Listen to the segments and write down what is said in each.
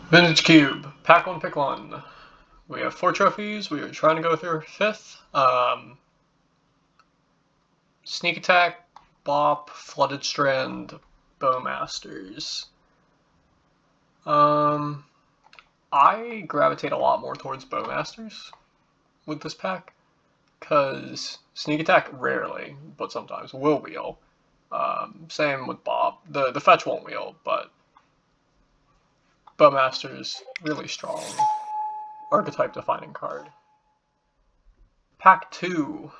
Vintage Cube, pack one, pick one. We have 4 trophies. We are trying to go through 5th. Sneak Attack, Bop, Flooded Strand, Bowmasters. I gravitate a lot more towards Bowmasters with this pack, because Sneak Attack rarely, but sometimes will wheel. Same with Bop. The fetch won't wheel, but Bowmasters really strong. Archetype defining card. Pack 2.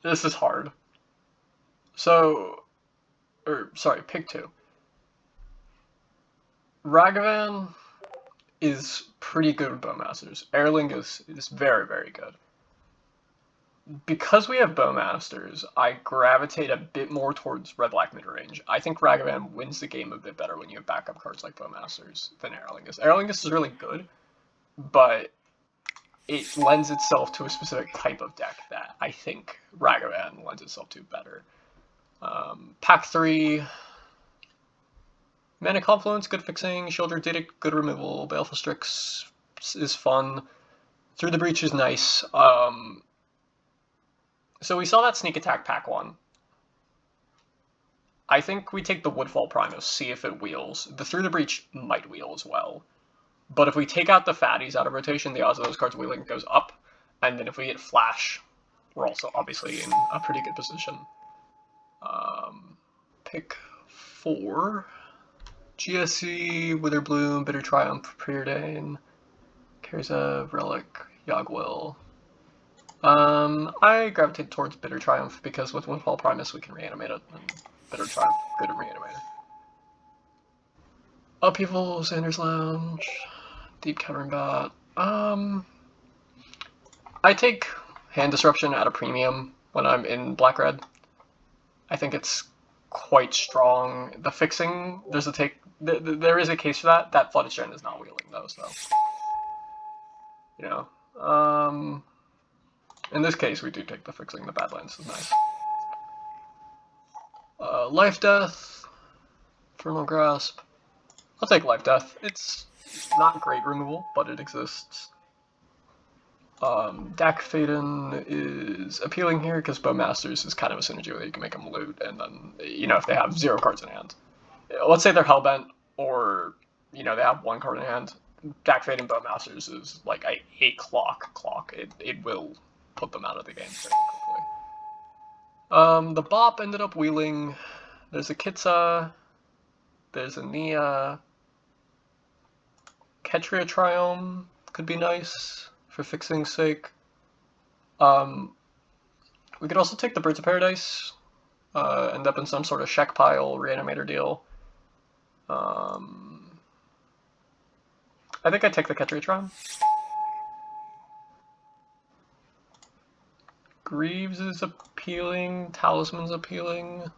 This is hard. Pick 2. Ragavan is pretty good with Bowmasters. Airling is very, very good. Because we have Bowmasters, I gravitate a bit more towards red-black mid-range. I think Ragavan wins the game a bit better when you have backup cards like Bowmasters than Airlingus. Airlingus is really good, but it lends itself to a specific type of deck that I think Ragavan lends itself to better. Pack 3. Mana Confluence, good fixing. Shoulder Didic, good removal. Baleful Strix is fun. Through the Breach is nice. So we saw that Sneak Attack pack 1. I think we take the Woodfall Primus, see if it wheels. The Through the Breach might wheel as well. But if we take out the fatties out of rotation, the odds of those cards wheeling goes up. And then if we get Flash, we're also obviously in a pretty good position. Pick 4. GSC, Witherbloom, Bitter Triumph, Preordain, carries a Relic, Yogwill. I gravitate towards Bitter Triumph because with Windfall Primus we can reanimate it, and Bitter Triumph, good reanimator. Upheaval, Xander's Lounge, Deep Cavern Bat. I take Hand Disruption at a premium when I'm in Black-Red. I think it's quite strong. The fixing, there is a case for that. That Flooded Strand is not wheeling though, so in this case we do take the fixing. The Badlands is nice. Life Death, Infernal Grasp. I'll take Life Death. It's not great removal, but it exists. Dak Faden is appealing here because Bowmasters is kind of a synergy where you can make them loot, and then, if they have 0 cards in hand. Let's say they're Hellbent, or, they have 1 card in hand. Dak Faden Bowmasters is like a clock. It will put them out of the game very quickly. The Bop ended up wheeling. There's a Kitsa. There's a Nia. Ketria Triome could be nice for fixing's sake. We could also take the Birds of Paradise, end up in some sort of Shek Pile reanimator deal. I think I'd take the Ketria Triome. Greaves is appealing, Talisman's appealing.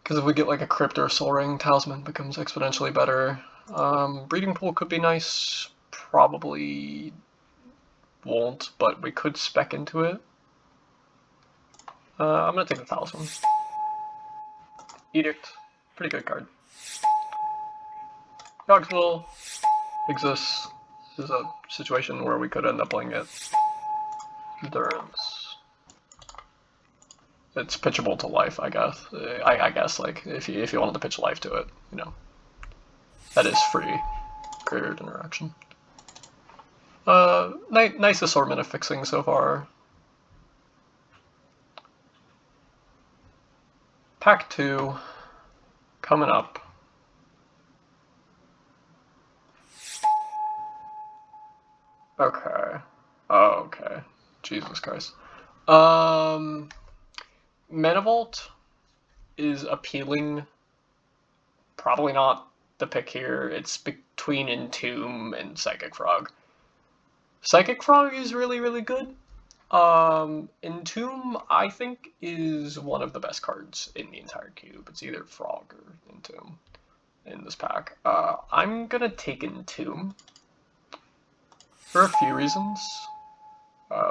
Because if we get like a Crypt or a Soul Ring, Talisman becomes exponentially better. Breeding Pool could be nice. Probably won't, but we could spec into it. I'm gonna take the Talisman. Edict, pretty good card. Yogsville exists. This is a situation where we could end up playing it. Endurance. It's pitchable to life, I guess. I guess, like, if you wanted to pitch life to it, that is free graveyard interaction. Nice assortment of fixing so far. Pack 2 coming up. Okay. Oh, okay. Jesus Christ. Mana Vault is appealing. Probably not the pick here. It's between Entomb and Psychic Frog. Psychic Frog is really, really good. Entomb, I think, is one of the best cards in the entire cube. It's either Frog or Entomb in this pack. I'm gonna take Entomb for a few reasons.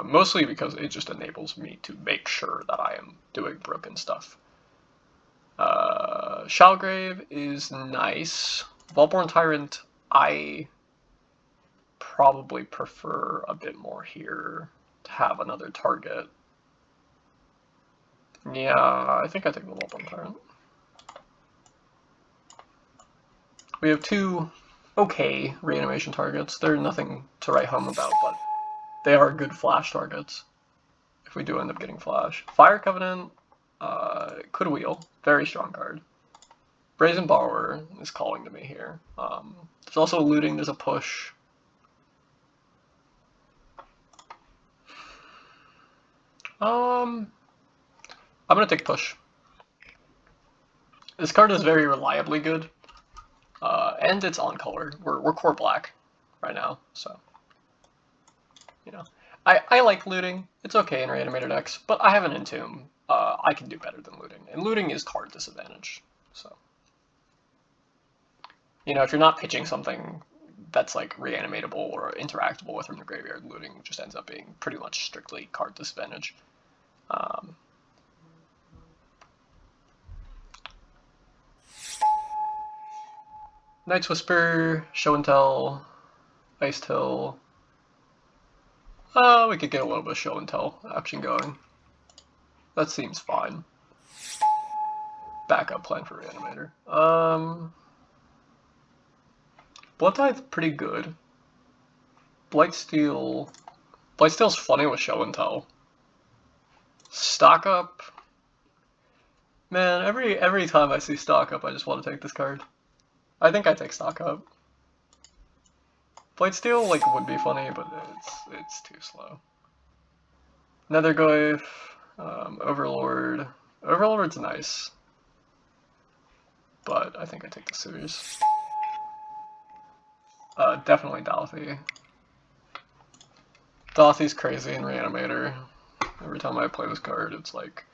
Mostly because it just enables me to make sure that I am doing broken stuff. Shalgrave is nice, Volborn Tyrant, I probably prefer a bit more here to have another target. Yeah, I think I take the Volborn Tyrant. We have two okay reanimation targets. They're nothing to write home about, but they are good flash targets if we do end up getting flash. Fire Covenant could wheel. Very strong card. Brazen Borrower is calling to me here. There's also looting, there's a push. I'm gonna take push. This card is very reliably good. And it's on color. We're core black right now, so you know. I like looting. It's okay in reanimator decks, but I have an Entomb. I can do better than looting. And looting is card disadvantage. So you know, if you're not pitching something that's like reanimatable or interactable with from the graveyard, looting just ends up being pretty much strictly card disadvantage. Night's Whisper, Show and Tell, Iced Hill. We could get a little bit of Show and Tell action going. That seems fine. Backup plan for Reanimator. Blood Tide's pretty good. Blightsteel's funny with Show and Tell. Stock Up. Man, every time I see Stock Up, I just want to take this card. I think I take Stock Up. Blightsteel like would be funny, but it's too slow. Nethergoyf, Overlord. Overlord's nice, but I think I take the Sewers. Definitely Dalthy. Dalthy's crazy in Reanimator. Every time I play this card, it's like,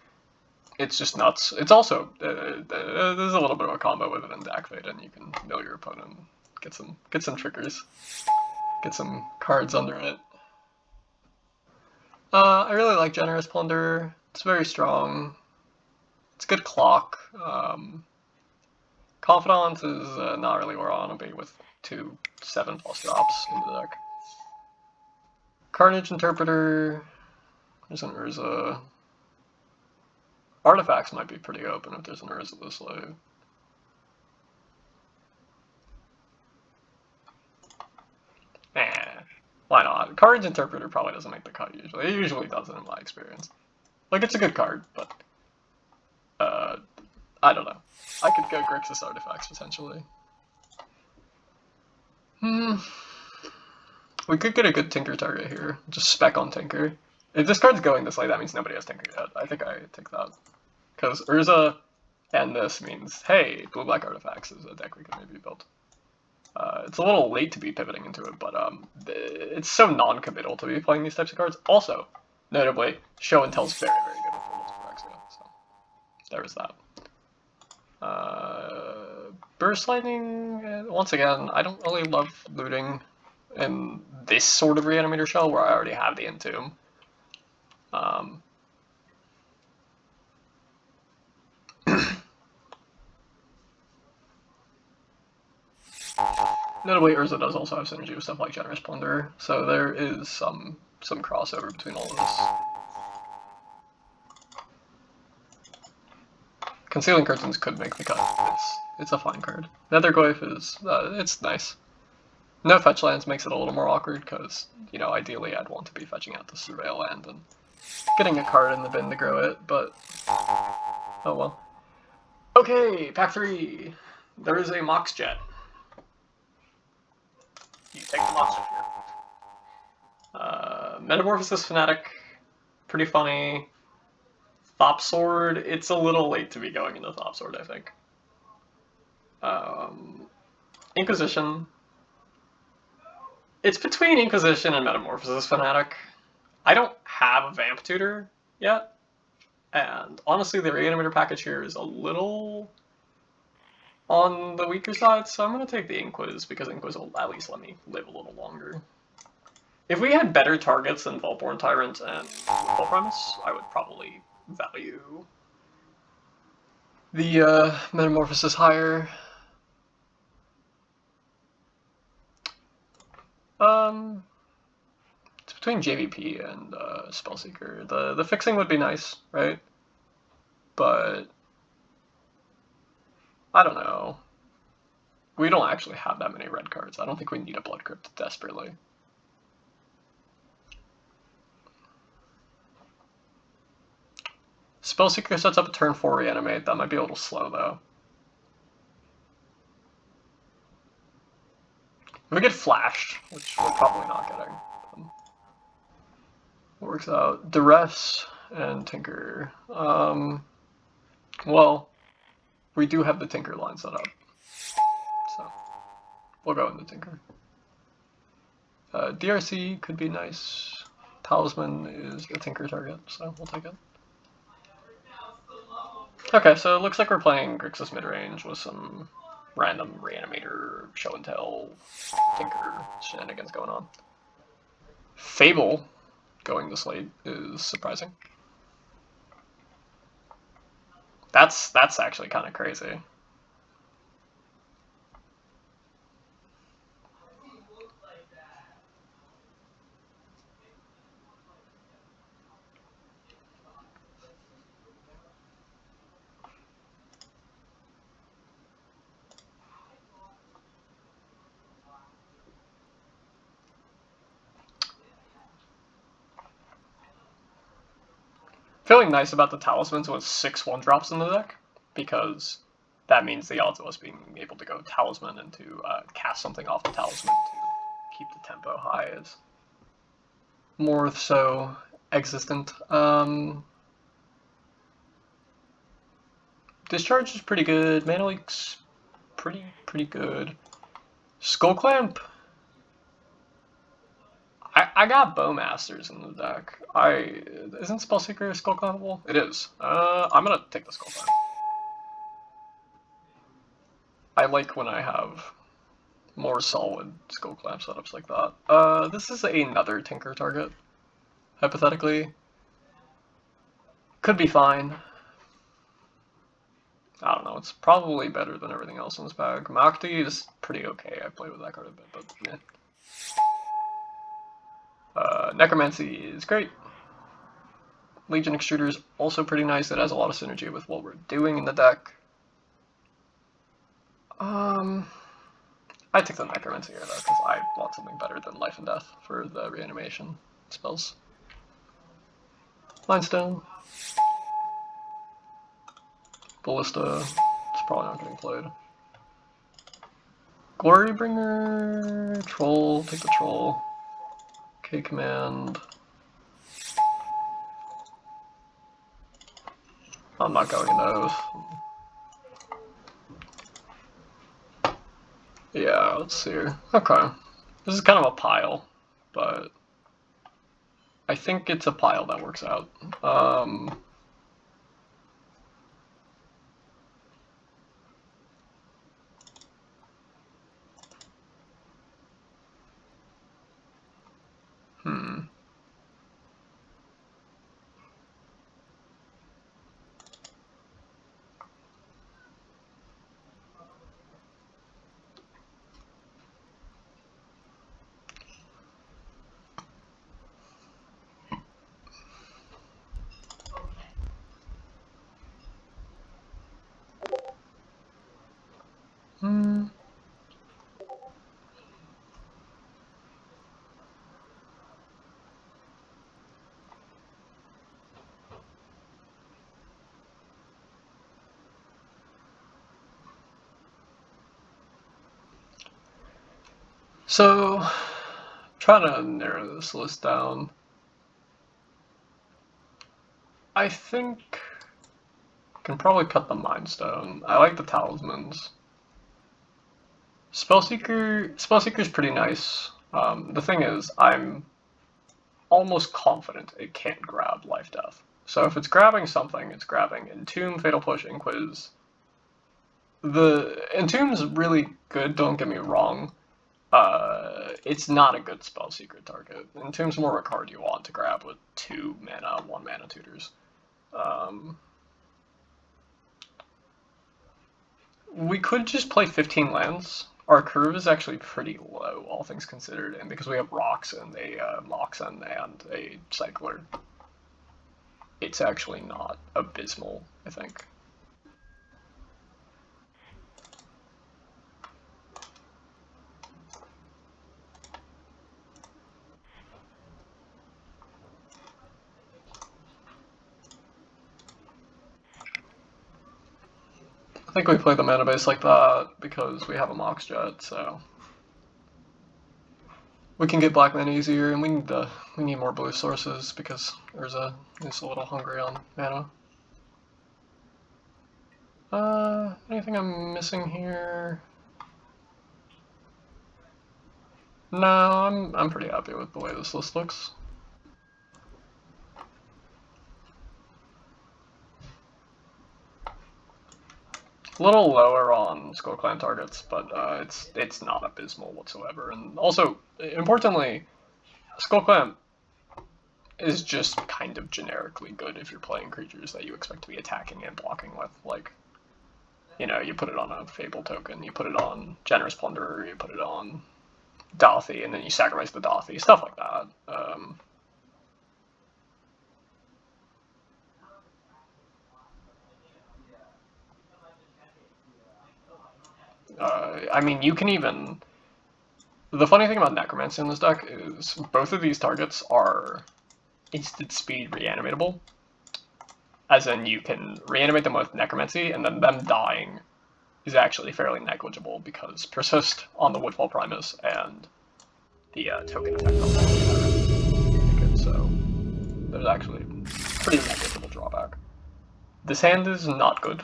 it's just nuts. It's also, there's a little bit of a combo with it in Deactivate, and you can mill your opponent, get some triggers, get some cards under it. I really like Generous Plunder. It's very strong. It's good clock. Confidant is not really where I want to be with 2 7+ drops in the deck. Carnage Interpreter. There's an Urza. Artifacts might be pretty open if there's an Urza this late. Why not? Carnage Interpreter probably doesn't make the cut usually. It usually doesn't in my experience. Like, it's a good card, but I don't know. I could go Grixis Artifacts potentially. We could get a good Tinker target here. Just spec on Tinker. If this card's going this way, that means nobody has Tinker yet. I think I take that. Because Urza and this means, hey, blue-black Artifacts is a deck we could maybe build. It's a little late to be pivoting into it, but it's so non-committal to be playing these types of cards. Also, notably, Show and Tell's very, very good with multiple Phyrexia, so there is that. Burst Lightning, once again, I don't really love looting in this sort of Reanimator shell where I already have the Entomb. Notably, Urza does also have synergy with stuff like Generous Plunder, so there is some crossover between all of this. Concealing Curtains could make the cut. It's a fine card. Nethergoyf is, it's nice. No fetch lands makes it a little more awkward, because, you know, ideally I'd want to be fetching out the Surveil land and getting a card in the bin to grow it, but oh well. Okay, pack 3. There is a Mox Jet. You take the Mox Jet here. Metamorphosis Fanatic, pretty funny. Thop Sword, it's a little late to be going into Thop Sword, I think. Inquisition. It's between Inquisition and Metamorphosis Fanatic. I don't have a Vamp Tutor yet, and honestly the Reanimator package here is a little on the weaker side, so I'm going to take the Inquis, because Inquis will at least let me live a little longer. If we had better targets than Volborn Tyrant and Full Premise, I would probably value the Metamorphosis higher. It's between JVP and Spellseeker. The fixing would be nice, right? But I don't know. We don't actually have that many red cards. I don't think we need a Blood Crypt desperately. Spellseeker sets up a turn 4 reanimate. That might be a little slow though. If we get flashed, which we're probably not getting. Works out. Duress and Tinker. Well, we do have the Tinker line set up. So, we'll go into Tinker. DRC could be nice. Talisman is a Tinker target, so we'll take it. Okay, so it looks like we're playing Grixis midrange with some random Reanimator, Show and Tell, Tinker shenanigans going on. Fable going this late is surprising. That's actually kind of crazy. Feeling nice about the Talismans with 6 1-drops in the deck, because that means the odds of us being able to go Talisman and to cast something off the Talisman to keep the tempo high is more so existent. Discharge is pretty good. Mana Leak's pretty good. Skull Clamp. I got Bowmasters in the deck. Isn't Spellseeker Skull Clampable? It is. I'm gonna take the Skull Clamp. I like when I have more solid Skull Clamp setups like that. This is another Tinker target. Hypothetically. Could be fine. I don't know, it's probably better than everything else in this bag. Makti is pretty okay. I played with that card a bit, but yeah. Necromancy is great. Legion Extruder is also pretty nice. It has a lot of synergy with what we're doing in the deck. I take the Necromancy here though, because I want something better than Life and Death for the reanimation spells. Mindstone. Ballista. It's probably not getting played. Glorybringer. Troll. Take the Troll. K-Command. I'm not going in those. Yeah, let's see here. Okay. This is kind of a pile, but I think it's a pile that works out. So, trying to narrow this list down. I think I can probably cut the Mind Stone. I like the Talismans. Spellseeker's pretty nice. The thing is, I'm almost confident it can't grab Life Death. So if it's grabbing something, it's grabbing Entomb, Fatal Push, Inquisiz. The Entomb's really good, don't get me wrong. It's not a good Spellseeker target. Entomb's more a card you want to grab with 2 mana, 1 mana tutors. We could just play 15 lands Our curve is actually pretty low, all things considered, and because we have rocks and a Moxen and a Cycler, it's actually not abysmal, I think. I think we play the mana base like that because we have a Mox Jet, so we can get black mana easier, and we need more blue sources because Urza is a little hungry on mana. Anything I'm missing here? No, I'm pretty happy with the way this list looks. A little lower on Skull Clan targets, but it's not abysmal whatsoever. And also, importantly, Skull Clan is just kind of generically good if you're playing creatures that you expect to be attacking and blocking with. Like, you know, you put it on a Fable token, you put it on Generous Plunderer, you put it on Dothy, and then you sacrifice the Dothy, stuff like that. I mean, you can even... The funny thing about Necromancy in this deck is both of these targets are instant speed reanimatable. As in, you can reanimate them with Necromancy, and then them dying is actually fairly negligible because Persist on the Woodfall Primus and the token effect on the so there's actually pretty negligible drawback. This hand is not good.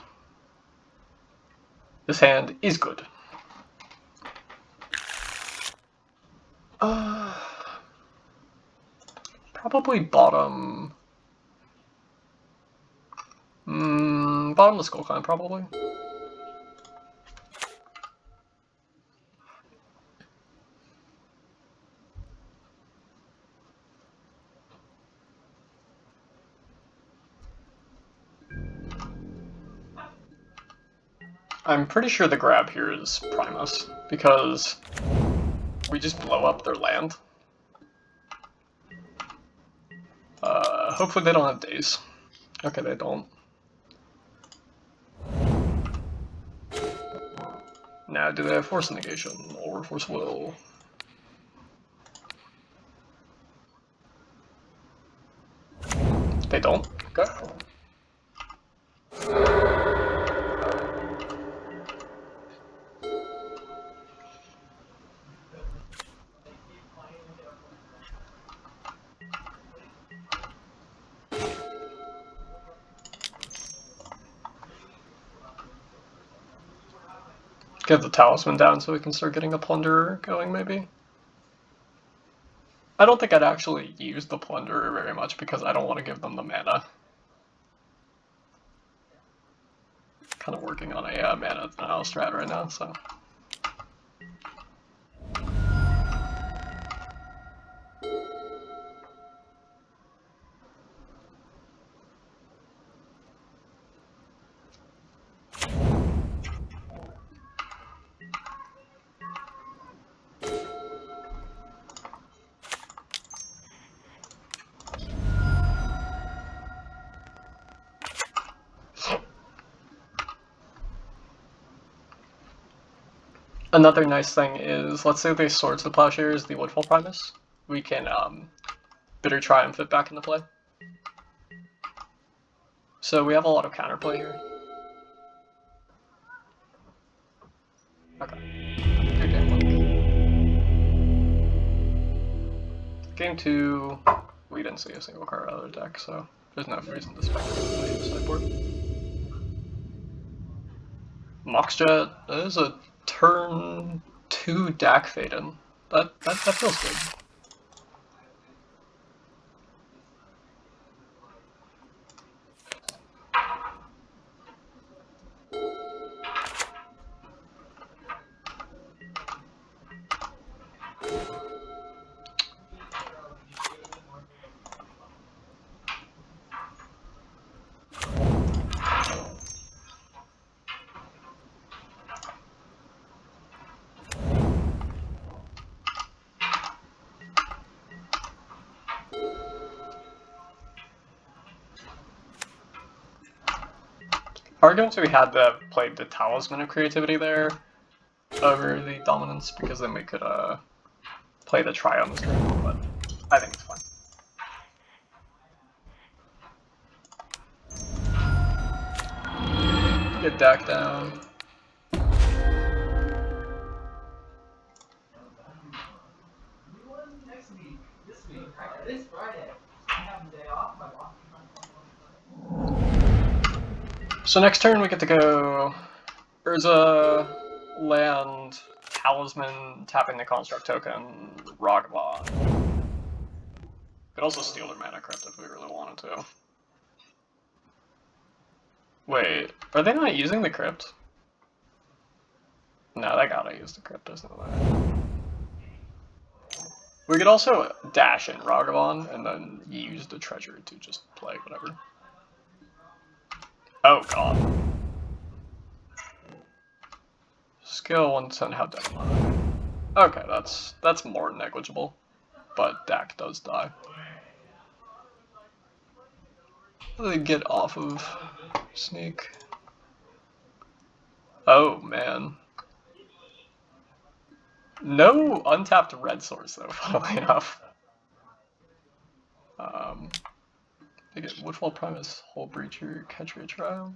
This hand is good. Probably bottom... bottom of Skull Clan, probably. I'm pretty sure the grab here is Primus, because we just blow up their land. Hopefully they don't have days. Okay, they don't. Now, do they have Force Negation or Force Will? They don't? Okay. Get the Talisman down so we can start getting a Plunderer going, maybe? I don't think I'd actually use the Plunderer very much because I don't want to give them the mana. Kind of working on a mana strat right now, so... Another nice thing is, let's say they Swords to Plowshares the Woodfall Primus, we can Bitter Triumph it back into play. So we have a lot of counterplay here. Okay. Good game one. Game 2, we didn't see a single card out of the deck, so there's no reason to speculate the sideboard. Moxjet, that is a turn 2 Dak Faden. That feels good. arguments we had to have played the Talisman of Creativity there over the Dominance, because then we could play the Try on this turn, but I think it's fine. Get Dak down. This Friday, I have the day off. My boss. So next turn we get to go Urza, land, Talisman, tapping the Construct token, Ragavan. Could also steal their Mana Crypt if we really wanted to. Wait, are they not using the Crypt? No, they gotta use the Crypt, there's no way. We could also dash in Ragavan and then use the treasure to just play whatever. Oh god. Skill 1 to have death mana. Okay, that's more negligible. But Dak does die. They get off of Sneak. Oh man. No untapped red source though, funnily enough. They get Woodfall Primus, Hull Breacher, Catcher Trial.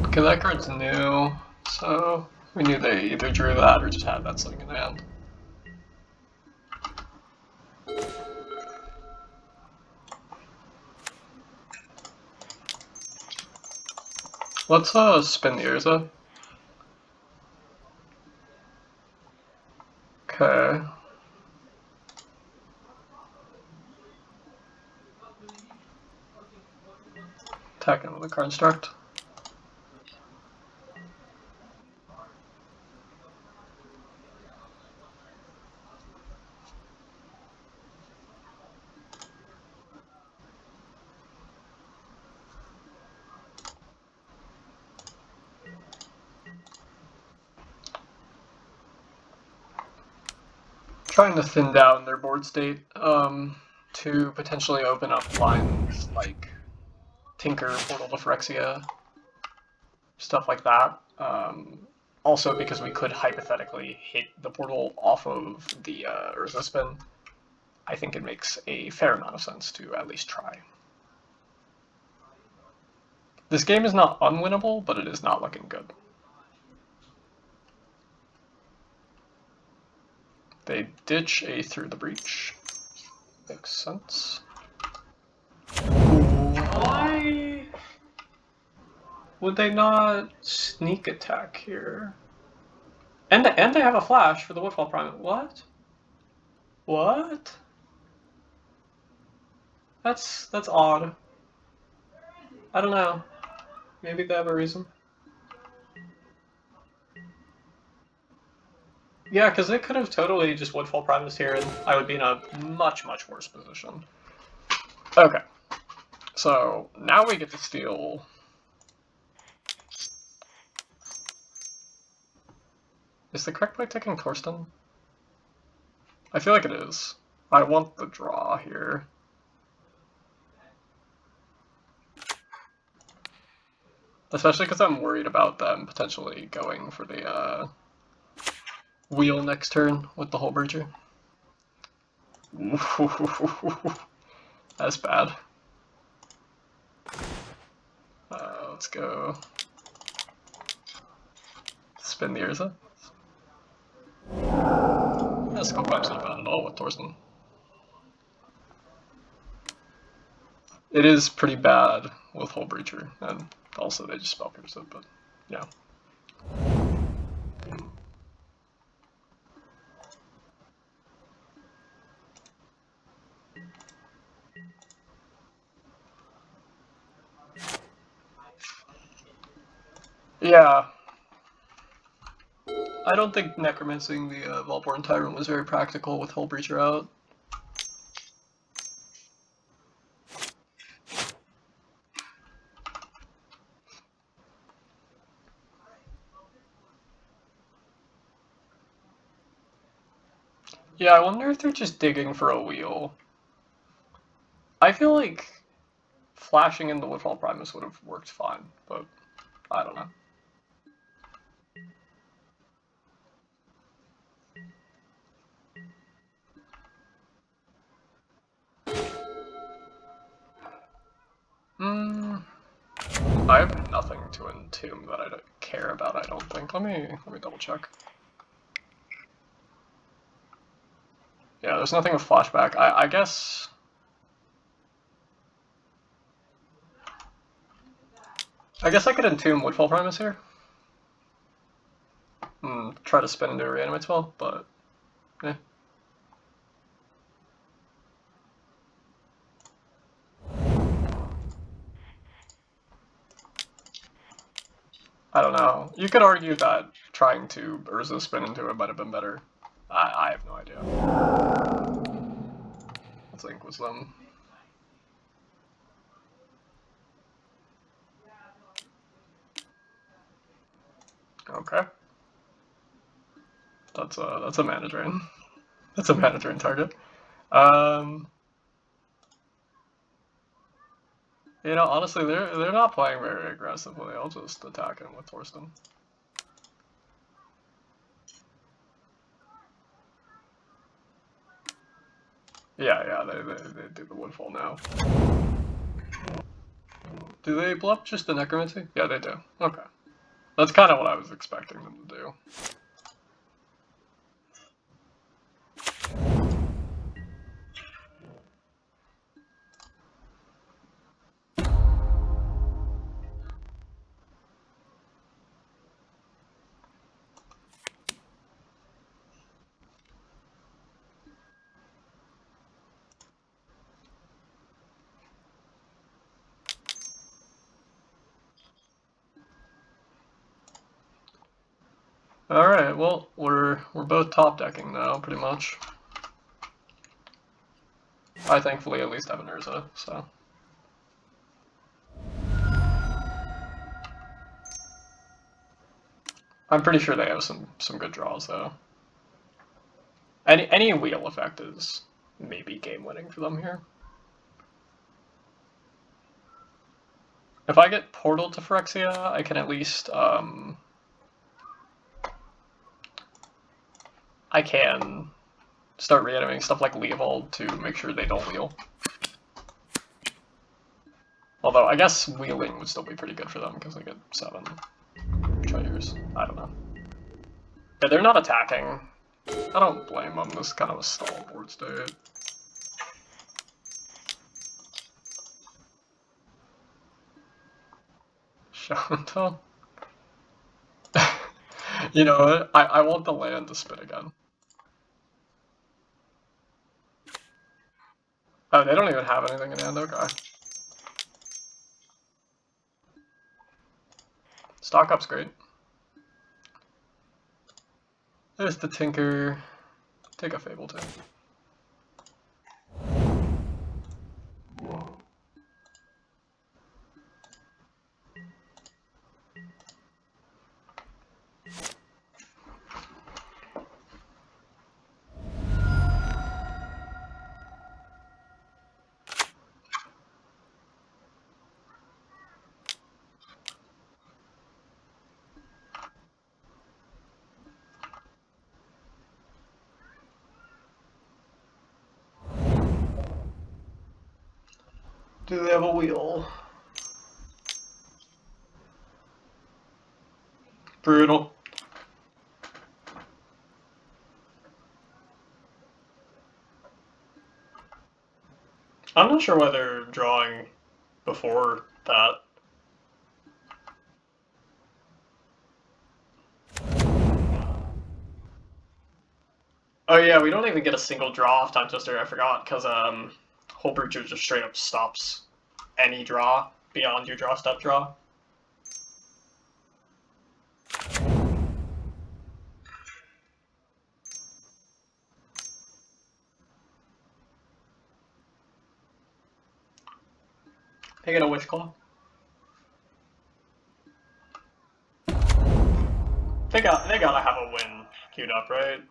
Okay, that card's new, so we knew they either drew that or just had that sitting in hand. Let's spin the Urza. Okay. Attacking with a construct. Trying to thin down their board state to potentially open up lines like Tinker, Portal to Phyrexia, stuff like that. Also because we could hypothetically hit the portal off of the Urza spin, I think it makes a fair amount of sense to at least try. This game is not unwinnable, but it is not looking good. They ditch a Through the Breach. Makes sense. Why would they not sneak attack here? And they have a flash for the Woodfall Prime. What? What? That's odd. I don't know. Maybe they have a reason. Yeah, because they could have totally just Woodfall Primus here, and I would be in a much, much worse position. Okay. So, now we get to steal... Is the correct play taking Torsten? I feel like it is. I want the draw here. Especially because I'm worried about them potentially going for the wheel next turn with the Hull Breacher. That's bad. Let's go. Spin the Urza. That's not bad at all with Torsten. It is pretty bad with Hull Breacher, and also they just spell pierce it, but yeah. Yeah. I don't think necromancing the Volborn Tyrant was very practical with Hull Breacher out. Yeah, I wonder if they're just digging for a wheel. I feel like flashing in the Woodfall Primus would have worked fine, but I don't know. I have nothing to entomb that I don't care about, I don't think. Let me double check. Yeah, there's nothing with flashback. I guess I could entomb Woodfall Primus here. Try to spin into a Reanimate spell, but yeah. I don't know. You could argue that trying to Urza spin into it might have been better. I have no idea. I think was them. Okay. That's a mana drain. That's a mana drain target. You know, honestly, they're not playing very aggressively. I'll just attack him with Torsten. Yeah, they do the Woodfall now. Do they bluff just the Necromancy? Yeah, they do. Okay. That's kind of what I was expecting them to do. Alright, well, we're both top decking now, pretty much. I thankfully at least have an Urza, so. I'm pretty sure they have some good draws though. Any wheel effect is maybe game winning for them here. If I get Portal to Phyrexia, I can at least I can start reanimating stuff like Leovold to make sure they don't wheel. Although I guess wheeling would still be pretty good for them because they get 7 triggers. I don't know. Yeah, they're not attacking. I don't blame them. This is kind of a stall board state. Show. You know what? I want the land to spin again. Oh, they don't even have anything in hand, okay. Stock up's great. There's the Tinker. Take a Fable too. Do they have a wheel? Brutal. I'm not sure why they're drawing before that. Oh yeah, we don't even get a single draw off Time Twister, I forgot, because Whole Breacher just straight up stops any draw beyond your draw step draw. They get a Wish Claw. They gotta have a win queued up, right?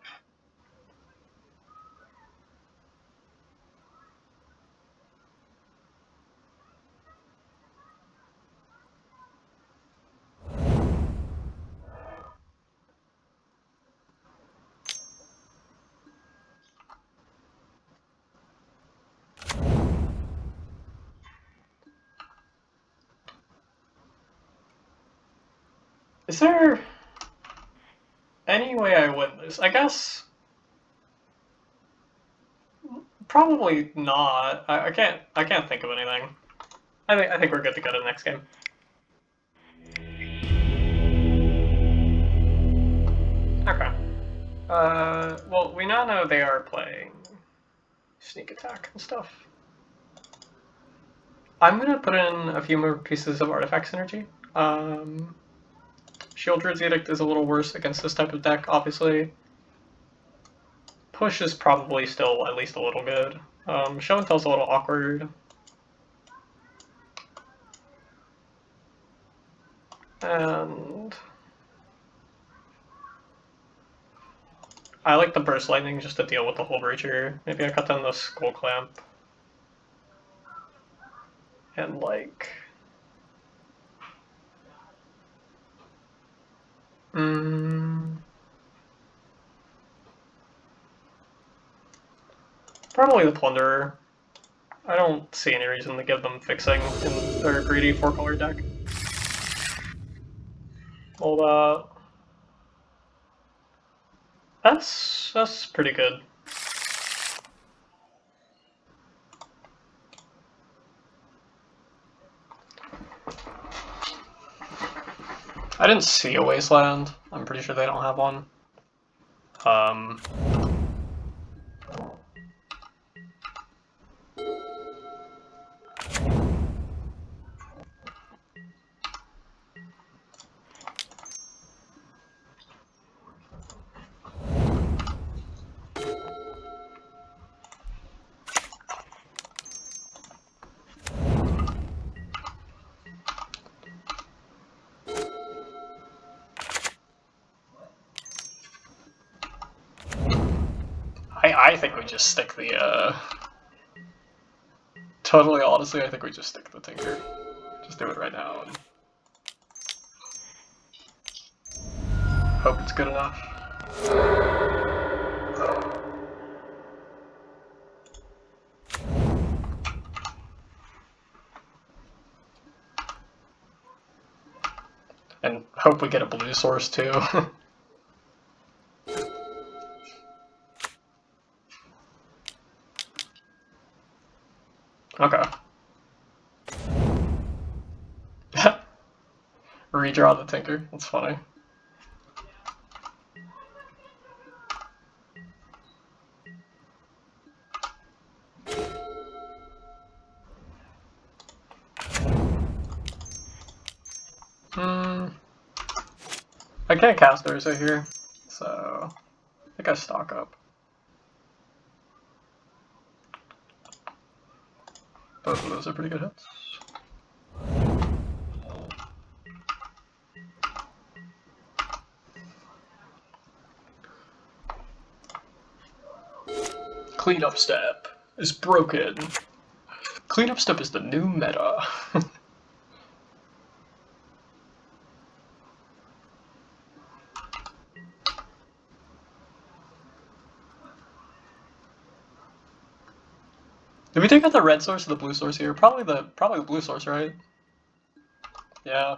Is there any way I win this? I guess probably not. I can't think of anything. I think we're good to go to the next game. Okay. Well, we now know they are playing sneak attack and stuff. I'm gonna put in a few more pieces of artifact synergy. Shieldred's Edict is a little worse against this type of deck, obviously. Push is probably still at least a little good. Show and Tell's a little awkward. And I like the Burst Lightning just to deal with the Whole Breacher. Maybe I cut down the Skull Clamp. And like... Probably the Plunderer. I don't see any reason to give them fixing in their greedy 4-color deck. Well, that's pretty good. I didn't see a Wasteland. I'm pretty sure they don't have one. I think we just stick the, Totally honestly, I think we just stick the Tinker. Just do it right now and... hope it's good enough. And hope we get a blue source too. Okay. Redraw the Tinker, that's funny. I can't cast Urza here, so I think I stock up. Both of those are pretty good hits. Cleanup Step is broken. Cleanup Step is the new meta. Did we take out the red source or the blue source here? Probably the blue source, right? Yeah.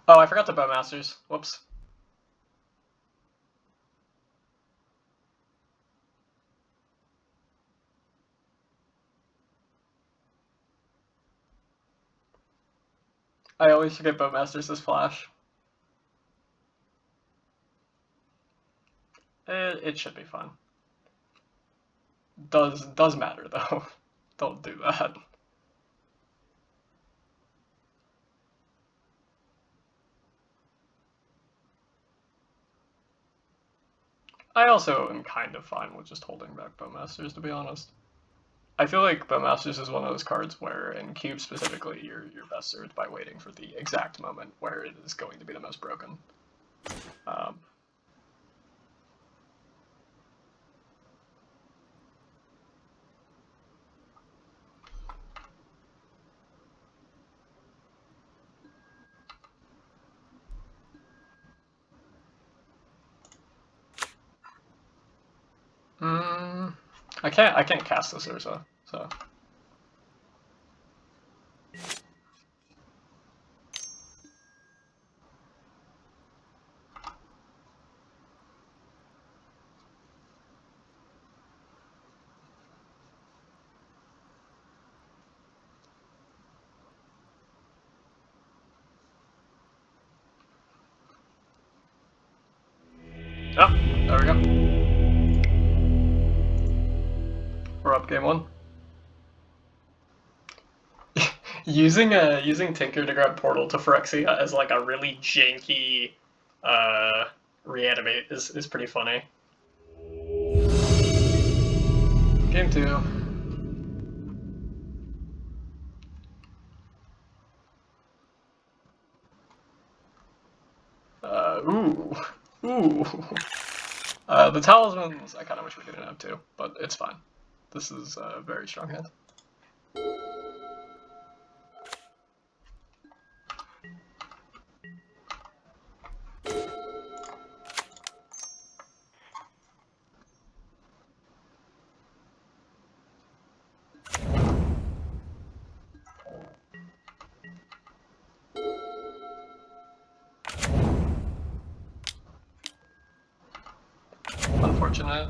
Oh, I forgot the Bowmasters. Whoops. I always forget Bowmasters is Flash. It should be fun. Does matter though. Don't do that. I also am kind of fine with just holding back Bowmasters, to be honest. I feel like Bowmasters is one of those cards where, in Cube specifically, you're best served by waiting for the exact moment where it is going to be the most broken. Um, I can't cast this Urza, so. Oh, there we go. We're up game one. Using Tinker to grab Portal to Phyrexia as like a really janky reanimate is pretty funny. Game two. Ooh. Ooh. The talismans, I kind of wish we didn't have two, but it's fine. This is a very strong hand. Unfortunate.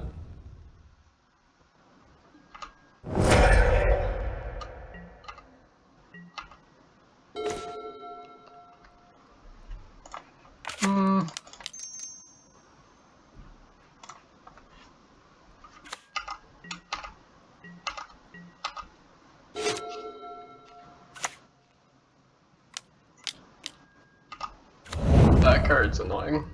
That card's annoying.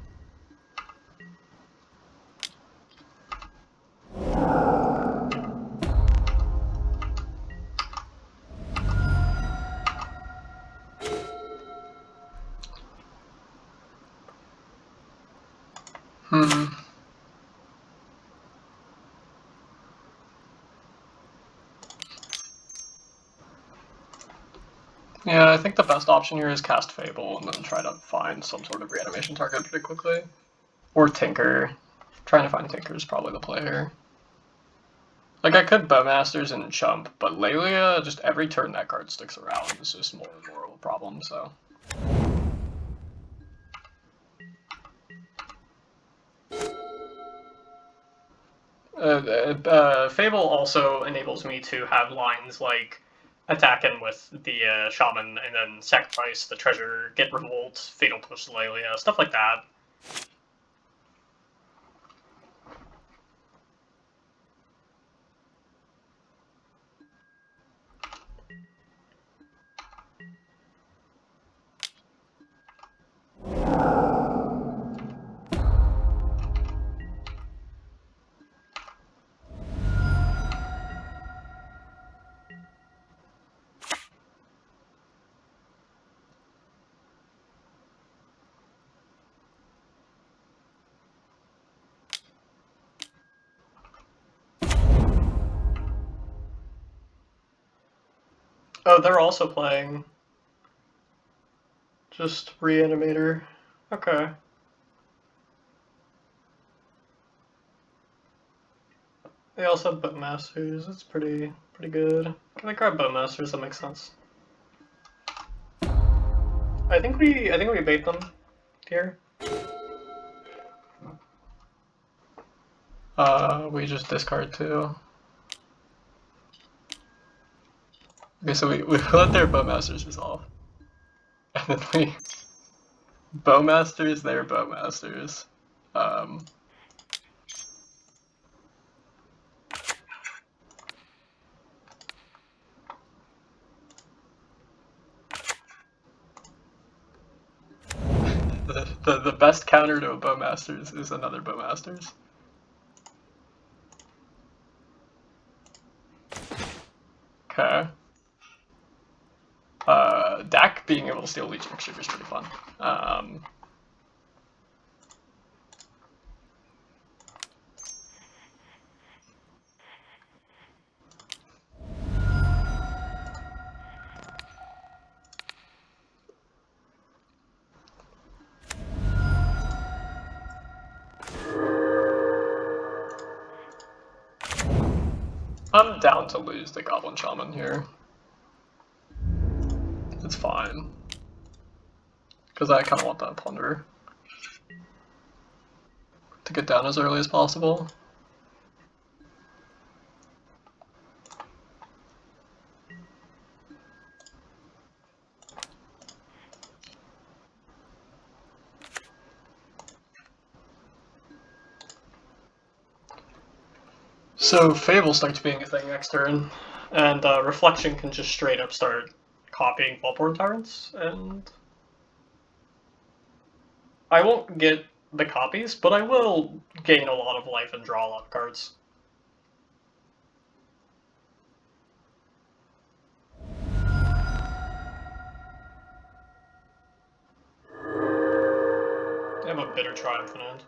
Yeah, I think the best option here is cast Fable and then try to find some sort of reanimation target pretty quickly. Or Tinker. Trying to find Tinker is probably the play here. Like, I could Bowmasters and Chump, but Lelia, just every turn that card sticks around is just more and more of a problem, so. Fable also enables me to have lines like attacking with the Shaman and then sacrifice the treasure, get Revolt, Fatal Push Lelia, stuff like that. Oh, they're also playing. Just Reanimator. Okay. They also have Boatmasters. That's pretty good. Can I grab Boatmasters? That makes sense. I think we bait them here. We just discard two. Okay, so we let their Bowmasters resolve. And then we Bowmasters, their Bowmasters. The best counter to a Bowmasters is another Bowmasters. Okay. Dak being able to steal Legion Extreme is pretty fun. I'm down to lose the Goblin Shaman here. It's fine. Because I kind of want that Plunder to get down as early as possible. So Fable starts being a thing next turn, and Reflection can just straight up start copying Vaultborn Tyrants, and I won't get the copies, but I will gain a lot of life and draw a lot of cards. I have a Bitter Triumph in hand.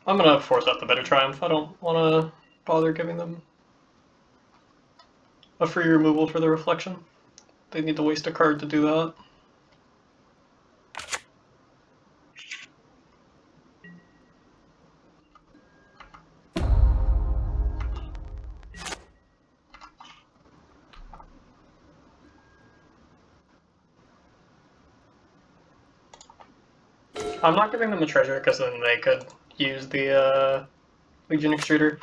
I'm gonna force out the Bitter Triumph. I don't want to bother giving them a free removal for the Reflection. They need to waste a card to do that. I'm not giving them a treasure because then they could use the Legion Extruder.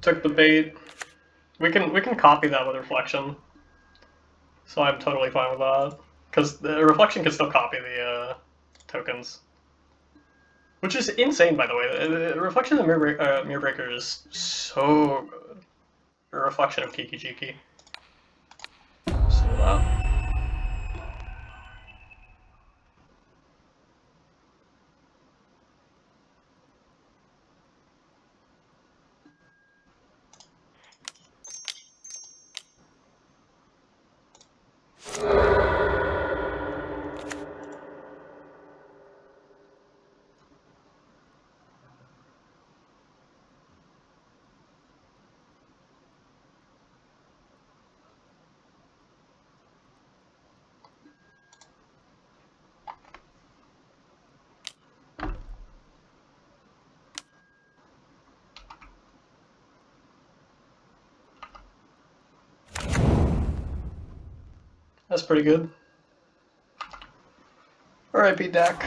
Took the bait. We can copy that with Reflection. So I'm totally fine with that. Because the Reflection can still copy the tokens. Which is insane, by the way. The Reflection of Mirror Breaker is so good. A reflection of Kiki Jiki. So that. That's pretty good. R.I.P. Dak.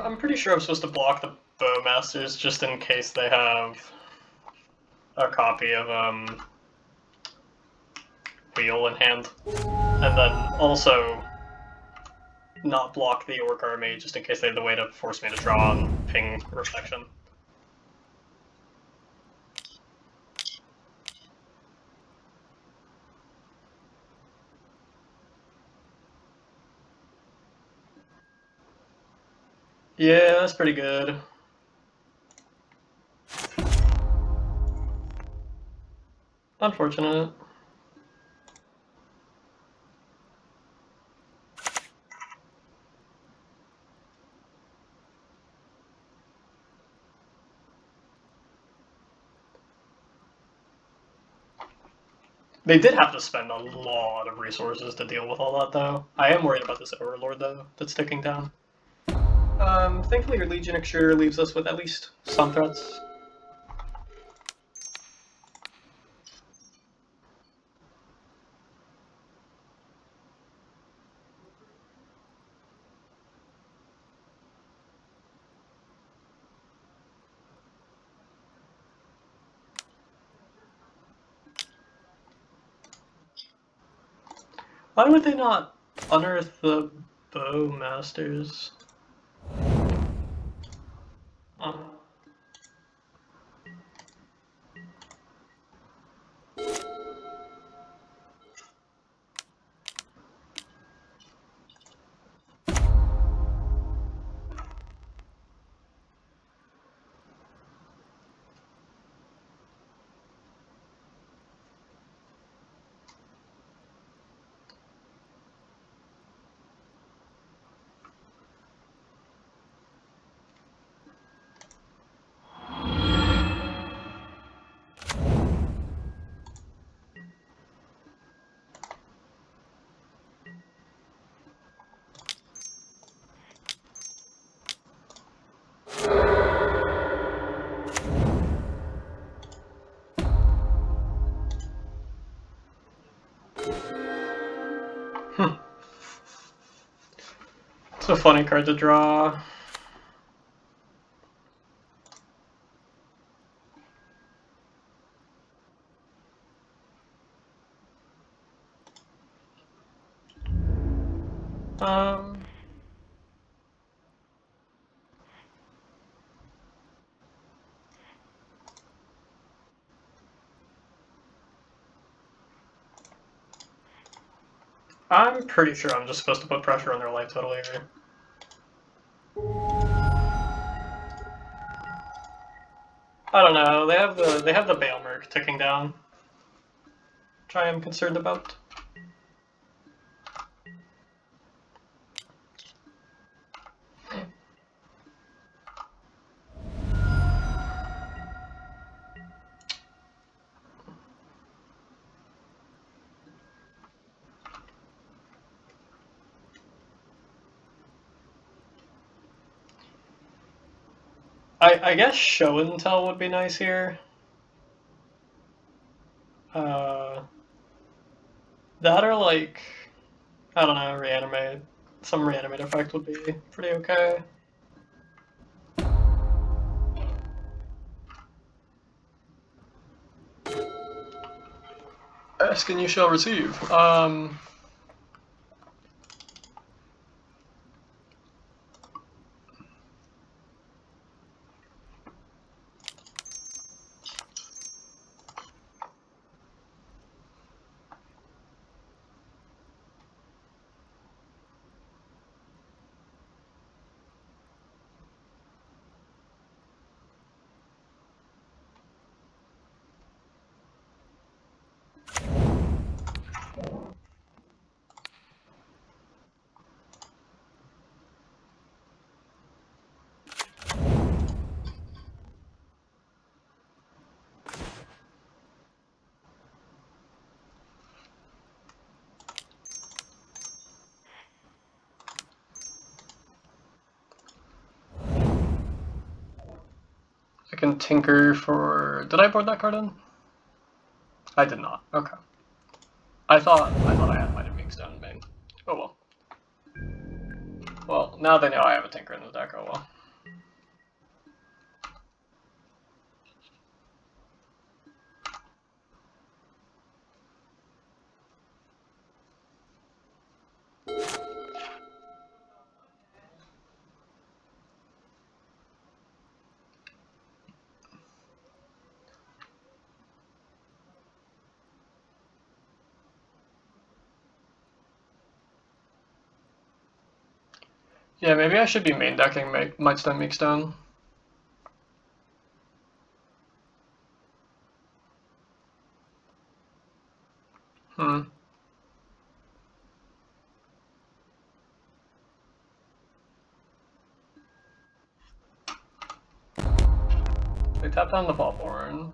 I'm pretty sure I'm supposed to block the Bowmasters just in case they have a copy of Wheel in hand, and then also not block the Orc Army just in case they have the way to force me to draw and ping Reflection. Yeah, that's pretty good. Unfortunate. They did have to spend a lot of resources to deal with all that, though. I am worried about this Overlord, though, that's ticking down. Thankfully your Legion Extruder leaves us with at least some threats. Why would they not unearth the Bowmasters? It's a funny card to draw. I'm pretty sure I'm just supposed to put pressure on their life total here. I don't know. They have the Baelmerk ticking down, which I am concerned about. I guess show and tell would be nice here. That or like, I don't know, reanimate. Some reanimate effect would be pretty okay. Ask and you shall receive. can tinker for... Did I board that card in? I did not. Okay. I thought I had my Mix down in main. Oh well. Well, now they know I have a tinker in the deck, oh well. Yeah, maybe I should be main decking Mightstone Meekstone. They tap down the Ballborn.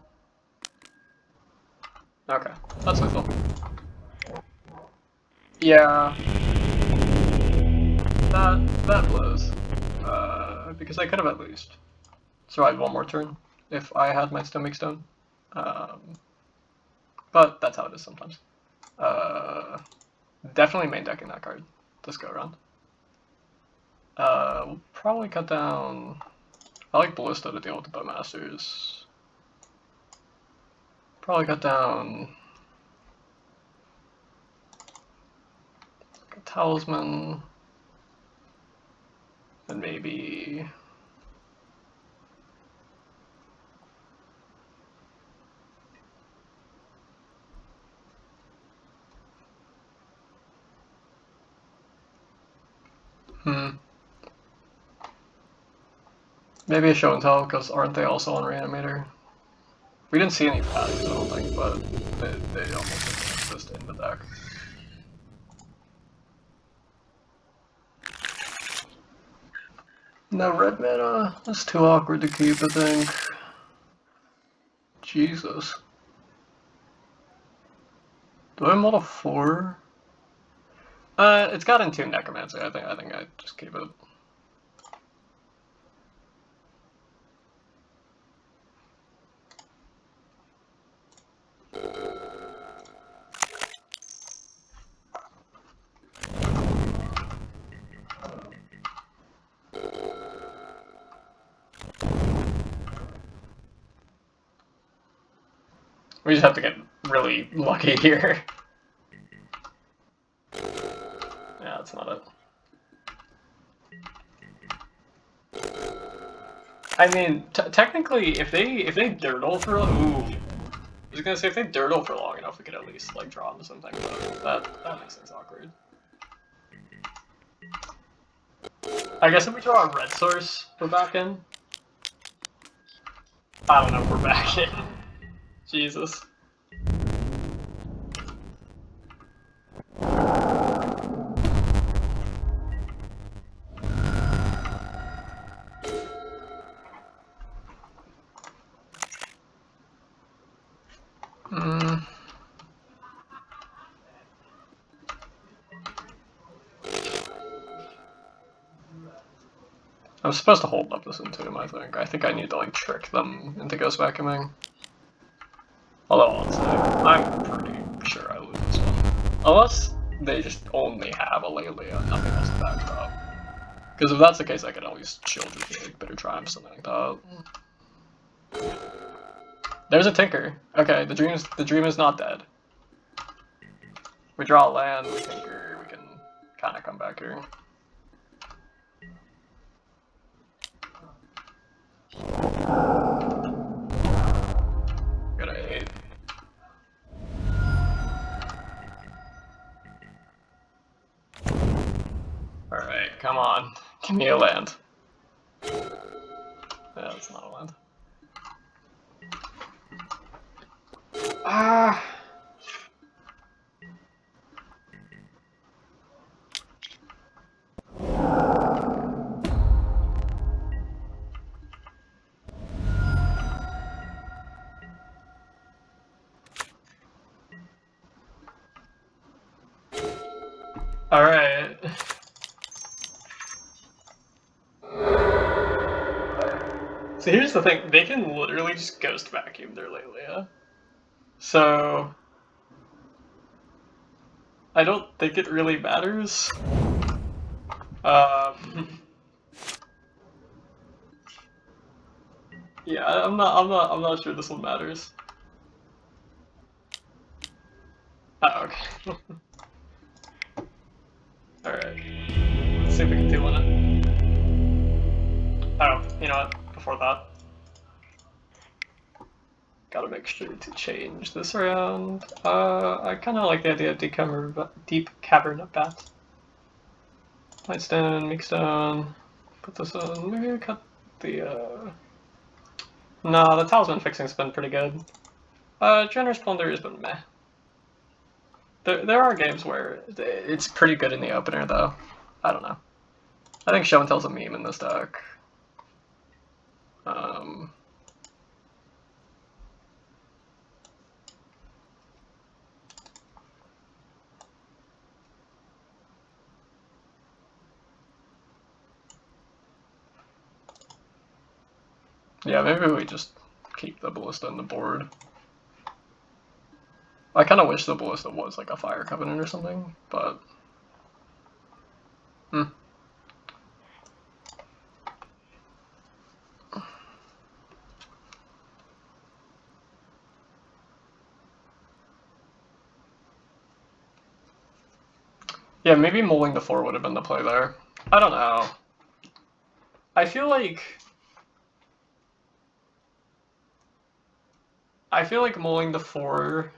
Okay, that's lethal. Yeah. That blows. Because I could have at least survived one more turn if I had my Stone Meekstone. But that's how it is sometimes. Definitely main decking that card this go around. We'll probably cut down... I like Ballista to deal with the Bowmasters. Probably cut down... like a Talisman. And maybe... Maybe a Show and Tell, because aren't they also on Reanimator? We didn't see any patties, I don't think, but they almost exist in the deck. No red mana? That's too awkward to keep, I think. Jesus. Do I model 4? It's got Entombed Necromancy, I think I just keep it. We just have to get really lucky here. Yeah, that's not it. I mean, technically, if they dirtle for ooh, I was gonna say if they dirtle for long enough, we could at least like draw into something. But that makes things awkward. I guess if we draw a red source, we're back in. I don't know if we're back in. Jesus. I'm supposed to hold up this Entomb, I think. I think I need to like trick them into ghost vacuuming. Although honestly, I'm pretty sure I lose this one. Unless they just only have a Lelia and nothing else to backstop. Because if that's the case, I can always shield with like Bitter Triumph, something like that. There's a Tinker. Okay, the dream is not dead. We draw a land, we Tinker, we can kind of come back here. Got a 8. Alright, come on. Give me a land. Yeah, that's not a land. Ah! Alright. So here's the thing, they can literally just ghost vacuum their Lelia. So I don't think it really matters. Yeah, I'm not sure this one matters. Oh, okay. Alright. Let's see if we can do one. Oh, you know what? Before that. Gotta make sure to change this around. I kinda like the idea of deep cavern of bat. Nightstone, make stone. Put this on. Maybe cut the No, the talisman fixing's been pretty good. Generous plunder has been meh. There are games where it's pretty good in the opener, though. I don't know. I think Show and Tell's a meme in this deck. Yeah, maybe we just keep the Ballista on the board. I kind of wish the Ballista was like a Fire Covenant or something, but... Yeah, maybe mulling the 4 would have been the play there. I don't know. I feel like mulling the 4,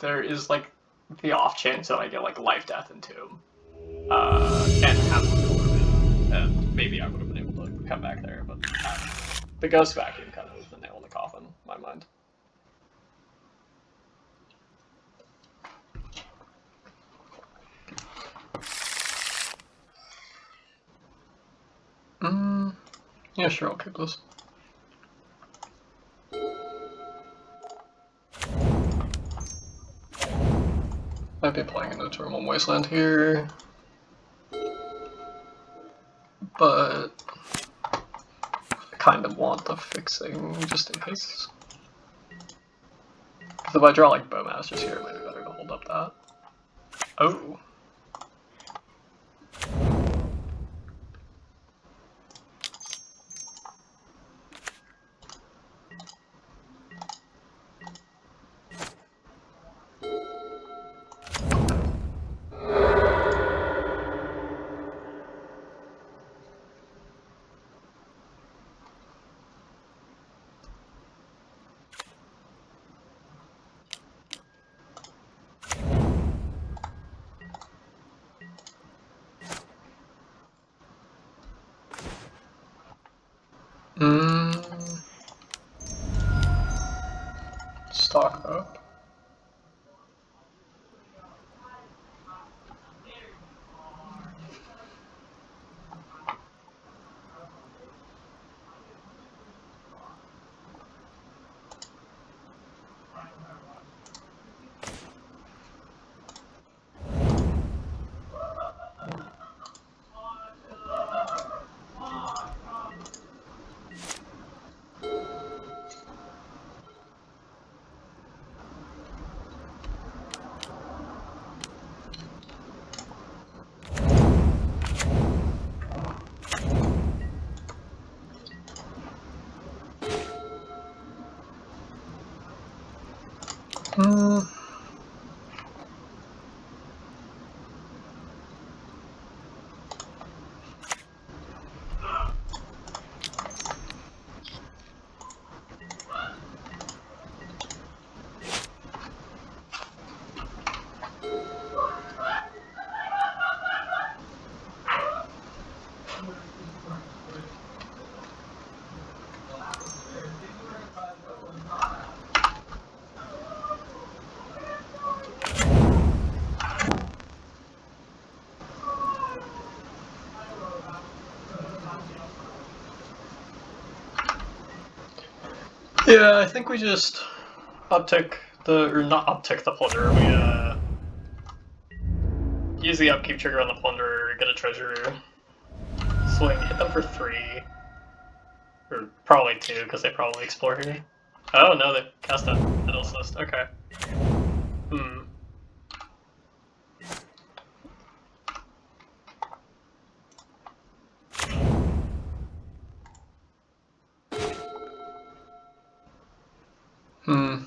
there is like the off chance that I get like life, death, and tomb. And have and maybe I would have been able to come back there, but the ghost vacuum kind of was the nail in the coffin, in my mind. Yeah, sure, I'll keep this. Might be playing into Terminal Wasteland here, but I kind of want the fixing just in case. Because if I draw like Bowmasters here, it might be better to hold up that. Oh. Stock up. Yeah, I think we just uptick or not uptick the plunder, we use the upkeep trigger on the plunder, get a treasure, swing, hit them for 3, Or probably 2, because they probably explore here. Oh no, they cast a Metal Cyst. Okay. Hmm. Hmm.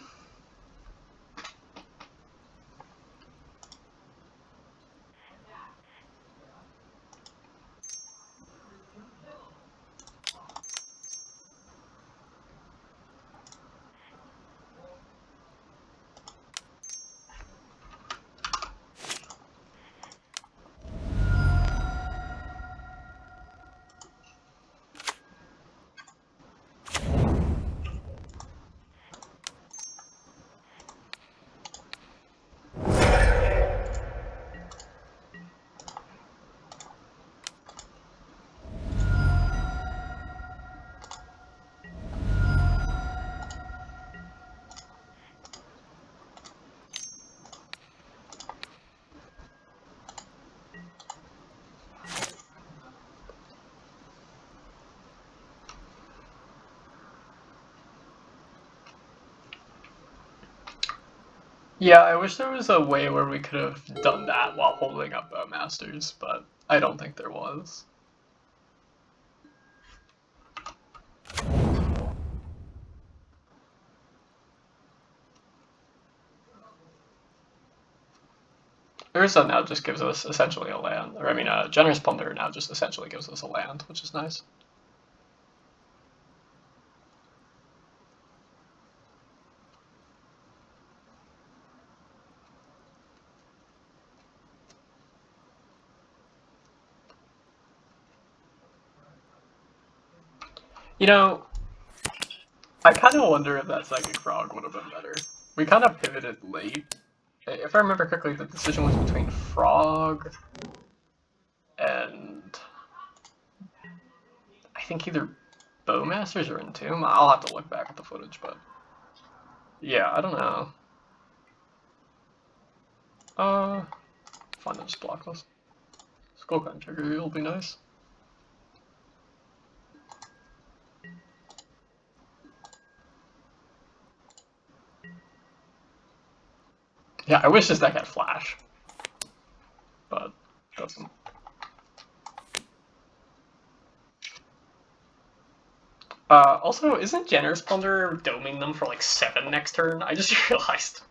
Yeah, I wish there was a way where we could have done that while holding up Bowmasters, but I don't think there was. Urza now just gives us essentially a land, or I mean, Generous Plunder now just essentially gives us a land, which is nice. You know, I kind of wonder if that Psychic Frog would have been better. We kind of pivoted late. If I remember correctly, the decision was between Frog and I think either Bowmasters or Entomb. I'll have to look back at the footage, but yeah, I don't know. Fine, I'll just block this. Skullcon trigger will be nice. Yeah, I wish this deck had Flash, but it doesn't. Also, isn't Generous Plunder doming them for like 7 next turn? I just realized.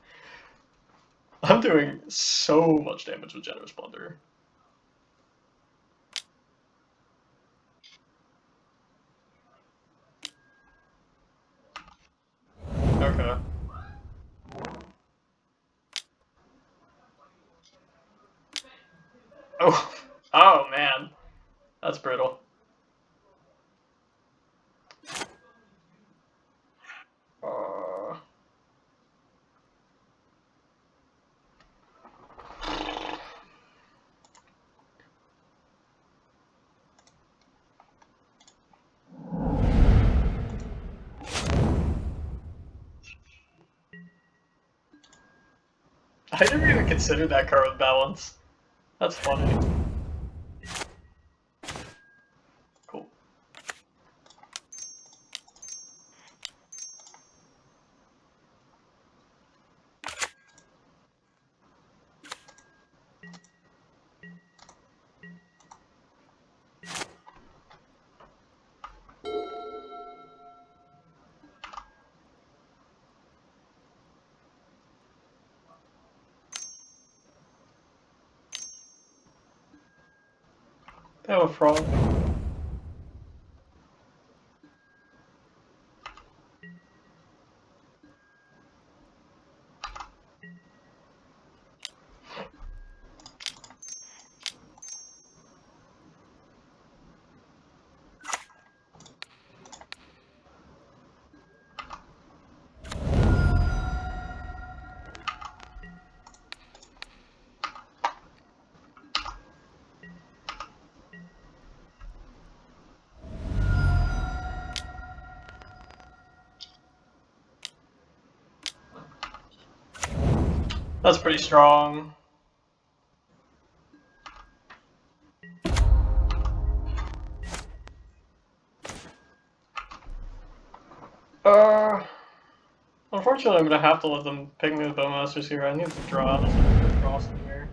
I'm doing so much damage with Generous Plunder. Okay. Oh, oh man, that's brutal. Uh, I never even considered that card with balance. That's funny. Cool. They have a frog. That's pretty strong. Unfortunately, I'm gonna have to let them pick me with Bowmasters here. I need to draw. That's a draw some here.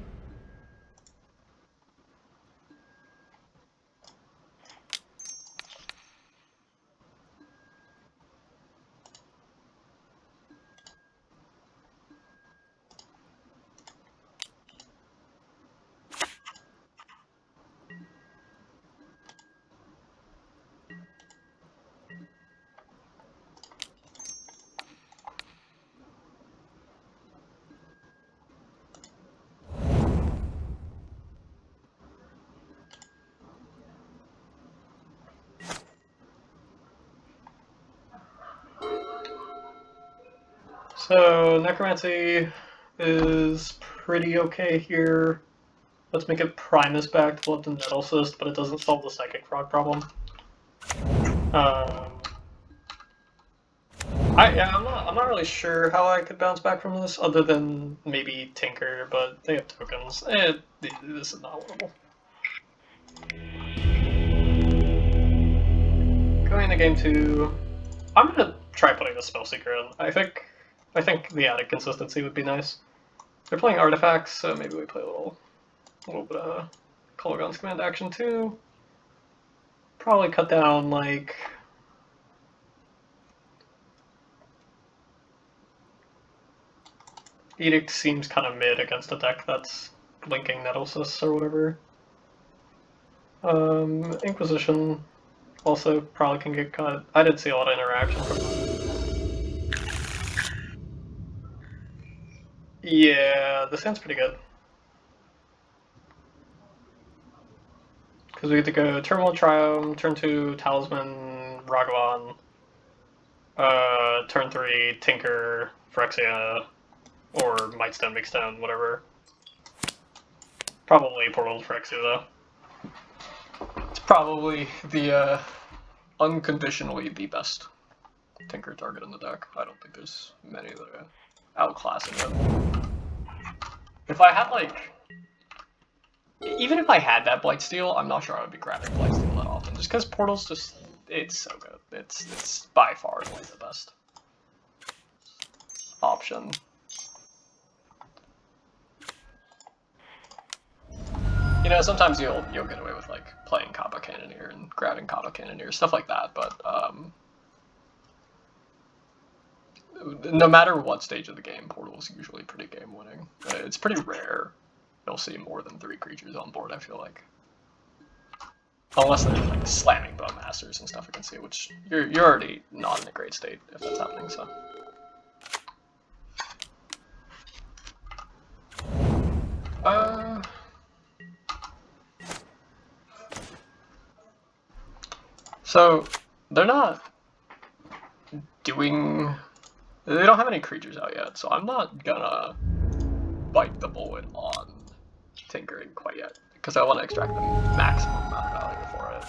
So, Necromancy is pretty okay here. Let's make it Primus back to Blood and Nettle Cyst, but it doesn't solve the Psychic Frog problem. I'm not really sure how I could bounce back from this, other than maybe Tinker, but they have tokens. This is not winnable. Going into game 2, I'm gonna try putting the Spellseeker in. I think the added consistency would be nice. They're playing artifacts, so maybe we play a little bit of Colorgon's command action too. Probably cut down like Edict seems kind of mid against a deck that's linking Nettlesys or whatever. Inquisition also probably can get cut. I didn't see a lot of interaction from them. Yeah, this hand's pretty good. Because we get to go turn 1 Triome, turn 2 Talisman, Ragavan, turn 3 Tinker, Phyrexia, or Mightstone, Mixstone, whatever. Probably Portal Phyrexia though. It's probably the unconditionally the best Tinker target in the deck. I don't think there's many that are outclassing it. If I had like, even if I had that Blightsteel, I'm not sure I would be grabbing Blightsteel that often, just because Portal's just, it's so good. It's by far like the best option. You know, sometimes you'll get away with like playing Kappa Cannoneer and grabbing Kappa Cannoneer, stuff like that, but no matter what stage of the game, Portal is usually pretty game winning. It's pretty rare you'll see more than 3 creatures on board, I feel like. Unless they're like slamming Bowmasters and stuff against you, which you're already not in a great state if that's happening, so. So, they're not doing... They don't have any creatures out yet, so I'm not gonna bite the bullet on tinkering quite yet, because I want to extract the maximum amount of value for it.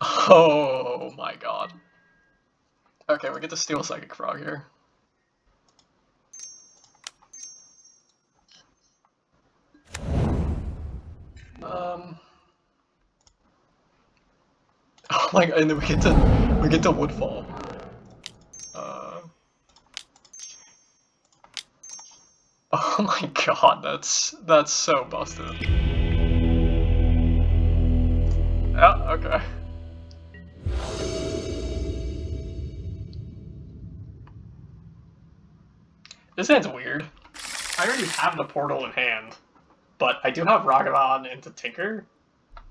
Oh my god. Okay, we get to steal Psychic Frog here. Oh my god, and then we get to Woodfall. Oh my god, that's so busted. Yeah, okay. This hand's weird. I already have the Portal in hand, but I do have Ragavan into Tinker,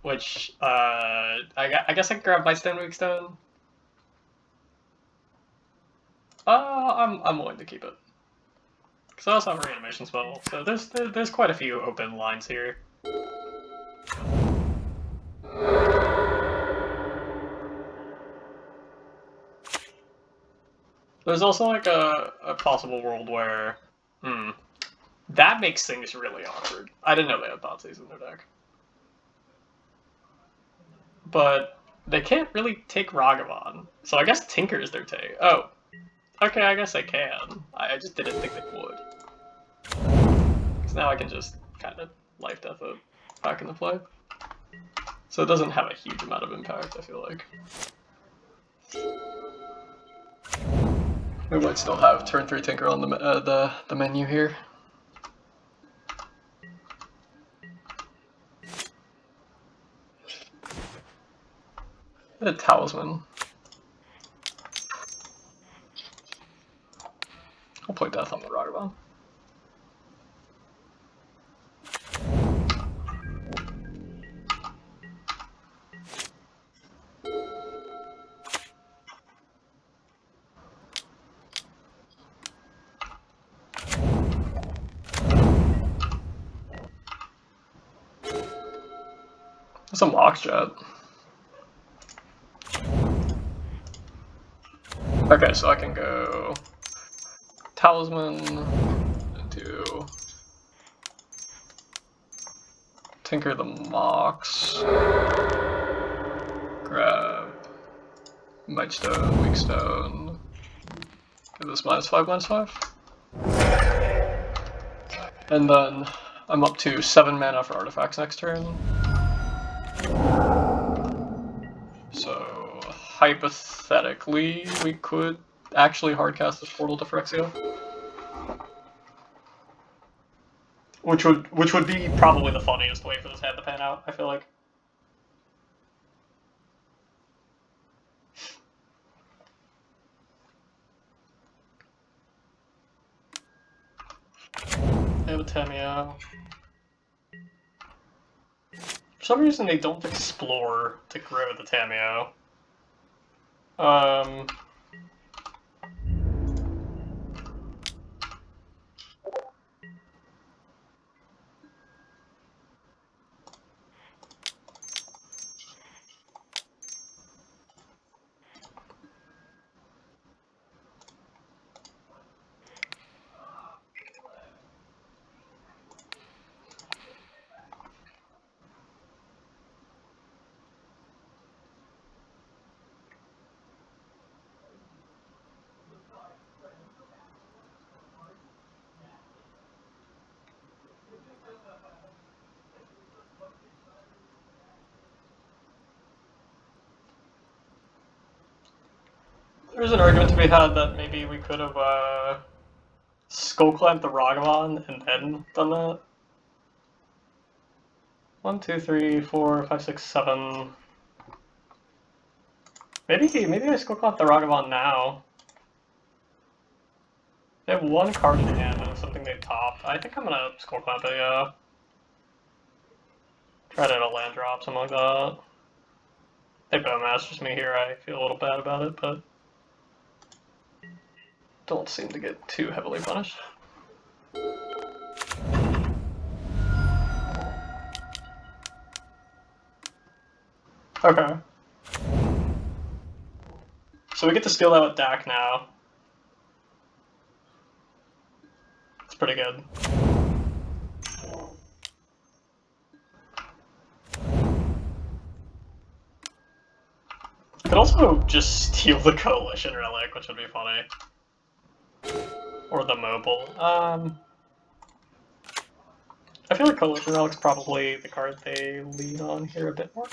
which, I guess I can grab my Stone Weak Stone. I'm willing to keep it. Because I also have a reanimation spell, so there's quite a few open lines here. There's also like a possible world where, that makes things really awkward. I didn't know they had Thoughtseize in their deck. But they can't really take Ragavan, so I guess Tinker is their take. Oh, okay, I guess they can. I just didn't think they would. Because now I can just kind of life death it back into play. So it doesn't have a huge amount of impact, I feel like. We might still have turn 3 Tinker on the menu here. Get a Talisman. I'll play Death on the Ragavan. Some Lockjet. Okay, so I can go Talisman into Tinker the Mox, grab Might Stone, Weak Stone, give this -5/-5, and then I'm up to 7 mana for artifacts next turn. So hypothetically, we could actually hardcast this Portal to Phyrexia. Which would be probably the funniest way for this hand to pan out, I feel like. They have a Tameo. For some reason they don't explore to grow the Tameo. There's an argument to be had that maybe we could have skull clamped the Ragavan and then done that. 1, 2, 3, 4, 5, 6, 7. Maybe I skull clamp the Ragavan now. They have 1 card in hand and something they top. I think I'm gonna skull clamp it, yeah. Try to hit a land drop, something like that. They Bowmasters me here, I feel a little bad about it, but don't seem to get too heavily punished. Okay. So we get to steal that with Dak now. It's pretty good. Could also just steal the Coalition Relic, which would be funny. Or the Mobile. I feel like Coalition Relic's probably the card they lean on here a bit more.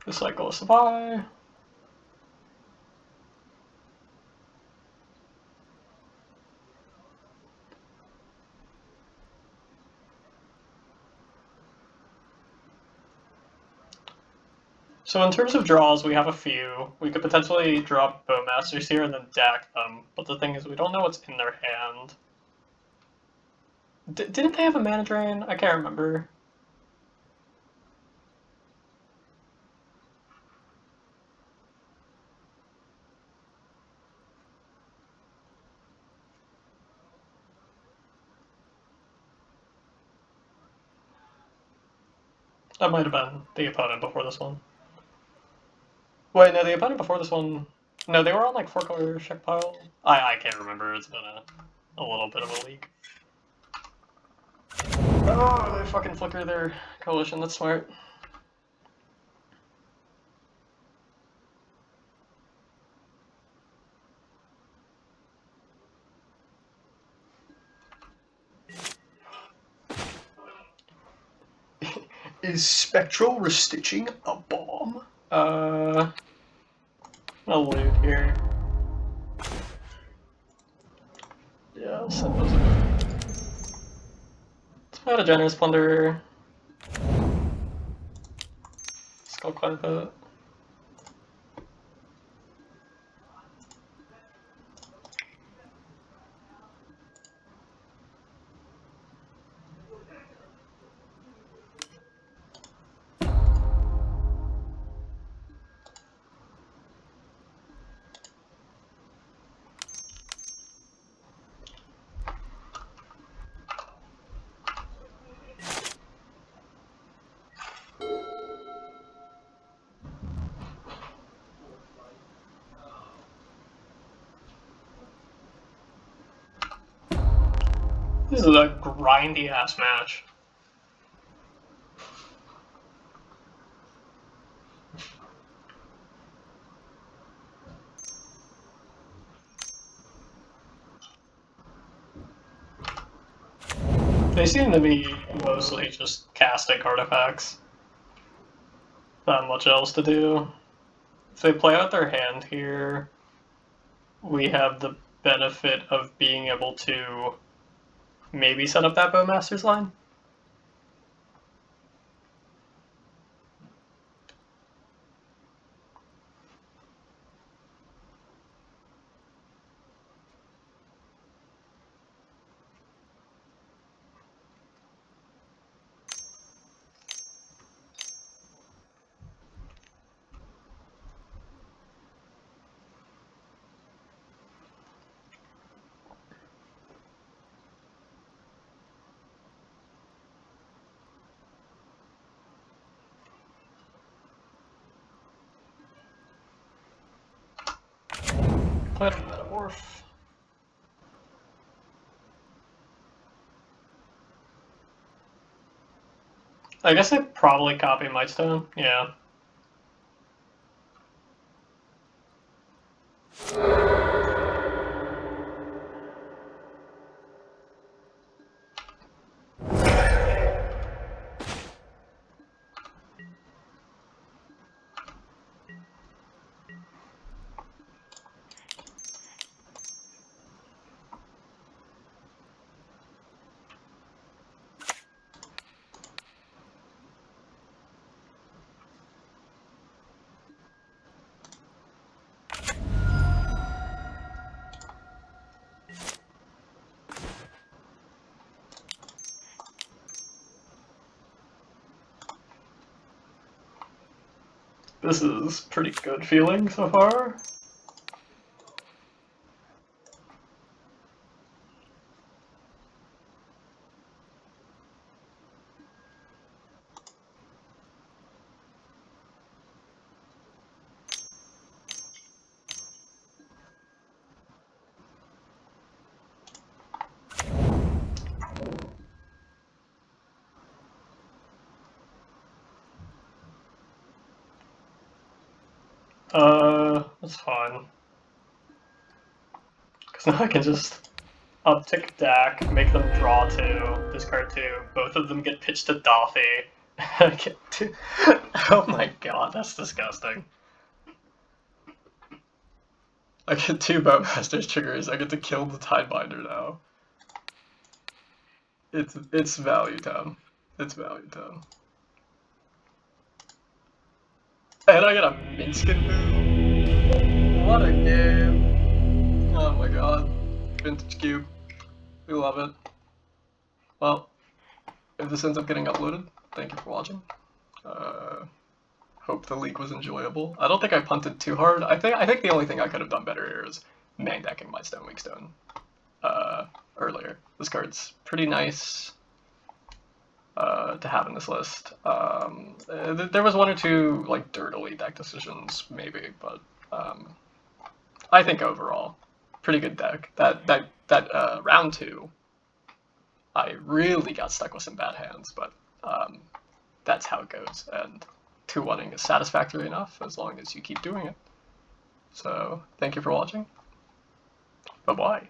The cycle is by. So in terms of draws, we have a few. We could potentially drop Bowmasters here and then deck them, but the thing is we don't know what's in their hand. Didn't they have a mana drain? I can't remember. That might have been the opponent before this one. Wait, no, the opponent before this one... No, they were on like 4-color check pile. I can't remember, it's been a little bit of a leak. Oh, they fucking flicker their Coalition, that's smart. Is Spectral restitching a bomb? I'll loot here. Yeah, I'll send those over. It's not a generous plunderer. Skull Carpet. This is a grindy ass match. They seem to be mostly just casting artifacts. Not much else to do. If they play out their hand here, we have the benefit of being able to maybe set up that Bowmaster's line. Play a Metamorph. I guess I probably copy Mightstone, yeah. This is pretty good feeling so far. That's fine. Because now I can just uptick Dak, make them draw 2, discard 2, both of them get pitched to Doffy. I get 2. Oh my god, that's disgusting. I get 2 Bowmasters triggers, I get to kill the Tidebinder now. It's value town. It's value town. And I get a Minskin Boo. What a game. Oh my god. Vintage Cube. We love it. Well, if this ends up getting uploaded, thank you for watching. Hope the league was enjoyable. I don't think I punted too hard. I think the only thing I could have done better here is main decking my Stone Weakstone earlier. This card's pretty nice to have in this list. There was 1 or 2 like dirtily deck decisions maybe, but I think overall pretty good deck. That round 2, I really got stuck with some bad hands, but that's how it goes. And 2-1ing is satisfactory enough as long as you keep doing it. So thank you for watching. Bye bye.